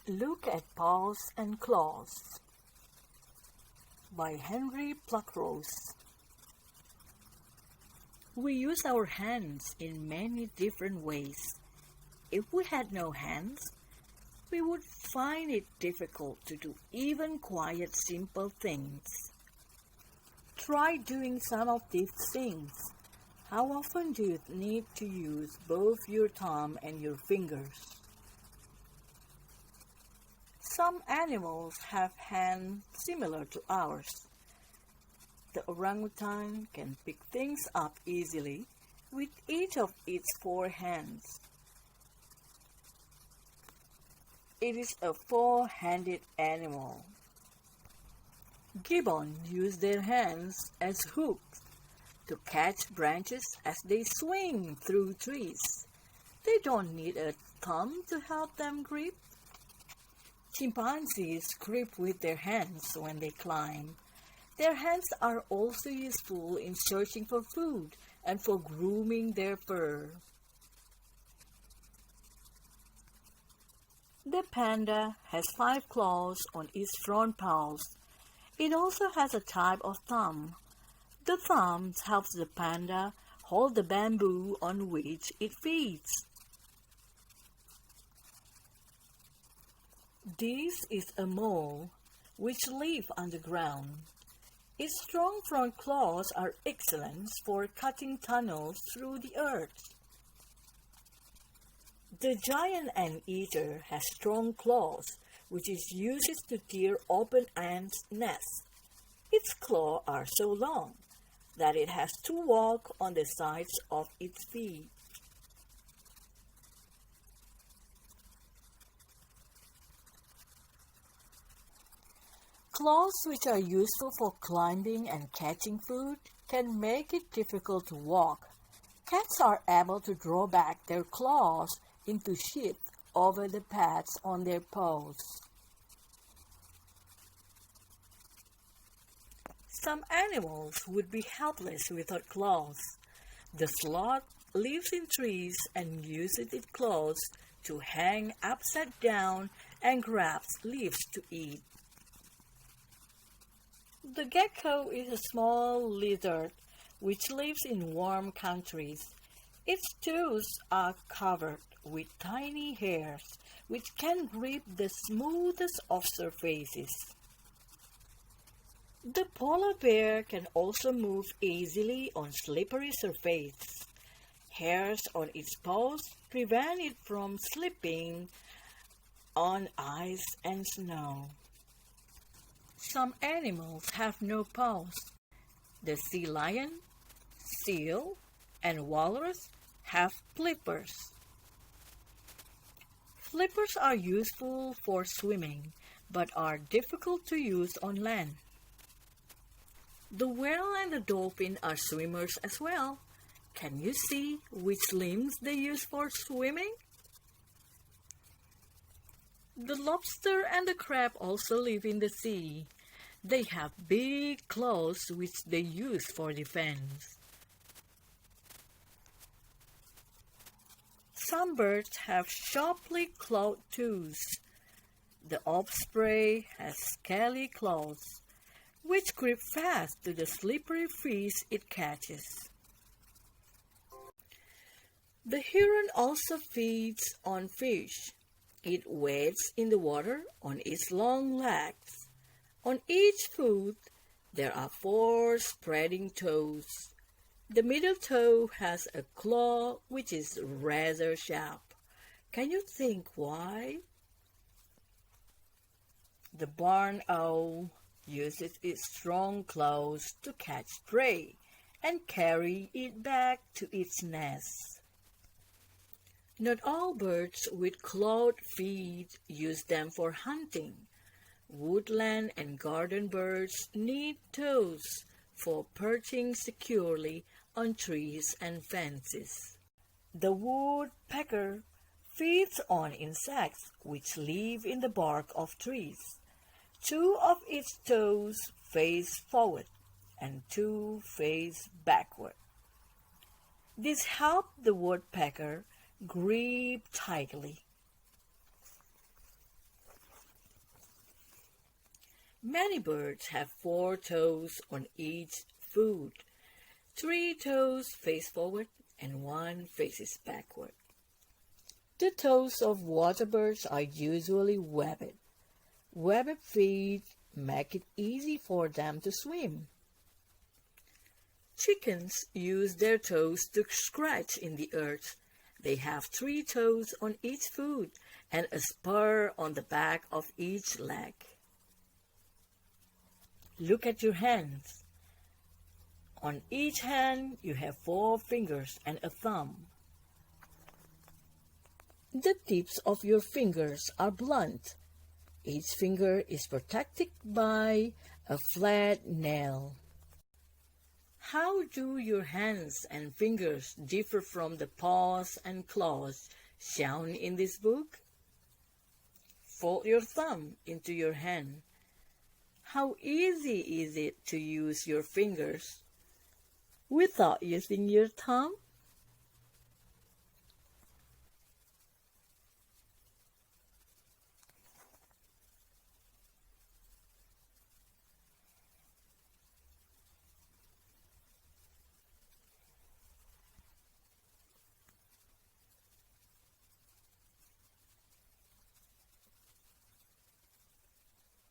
Look at Paws and Claws by Henry Pluckrose. We use our hands in many different ways. If we had no hands, we would find it difficult to do even quiet, simple things. Try doing some of these things. How often do you need to use both your thumb and your fingers? Some animals have hands similar to ours. The orangutan can pick things up easily with each of its 4 hands. It is a 4-handed animal. Gibbons use their hands as hooks to catch branches as they swing through trees. They don't need a thumb to help them grip. Chimpanzees grip with their hands when they climb. Their hands are also useful in searching for food and for grooming their fur. The panda has 5 claws on its front paws. It also has a type of thumb. The thumb helps the panda hold the bamboo on which it feeds. This is a mole, which lives underground. Its strong front claws are excellent for cutting tunnels through the earth. The giant anteater has strong claws, which it uses to tear open ants' nests. Its claws are so long that it has to walk on the sides of its feet. Claws which are useful for climbing and catching food can make it difficult to walk. Cats are able to draw back their claws into sheath over the pads on their paws. Some animals would be helpless without claws. The sloth lives in trees and uses its claws to hang upside down and grabs leaves to eat. The gecko is a small lizard which lives in warm countries. Its toes are covered with tiny hairs which can grip the smoothest of surfaces. The polar bear can also move easily on slippery surfaces. Hairs on its paws prevent it from slipping on ice and snow. Some animals have no paws. The sea lion, seal, and walrus have flippers. Flippers are useful for swimming, but are difficult to use on land. The whale and the dolphin are swimmers as well. Can you see which limbs they use for swimming? The lobster and the crab also live in the sea. They have big claws which they use for defense. Some birds have sharply clawed toes. The osprey has scaly claws, which grip fast to the slippery fish it catches. The heron also feeds on fish. It wades in the water on its long legs. On each foot, there are 4 spreading toes. The middle toe has a claw which is rather sharp. Can you think why? The barn owl uses its strong claws to catch prey and carry it back to its nest. Not all birds with clawed feet use them for hunting. Woodland and garden birds need toes for perching securely on trees and fences. The woodpecker feeds on insects which live in the bark of trees. 2 of its toes face forward and 2 face backward. This helps the woodpecker grip tightly. Many birds have 4 toes on each foot. 3 toes face forward and 1 faces backward. The toes of water birds are usually webbed. Webbed feet make it easy for them to swim. Chickens use their toes to scratch in the earth. They have 3 toes on each foot and a spur on the back of each leg. Look at your hands. On each hand, you have 4 fingers and a thumb. The tips of your fingers are blunt. Each finger is protected by a flat nail. How do your hands and fingers differ from the paws and claws shown in this book? Fold your thumb into your hand. How easy is it to use your fingers without using your thumb?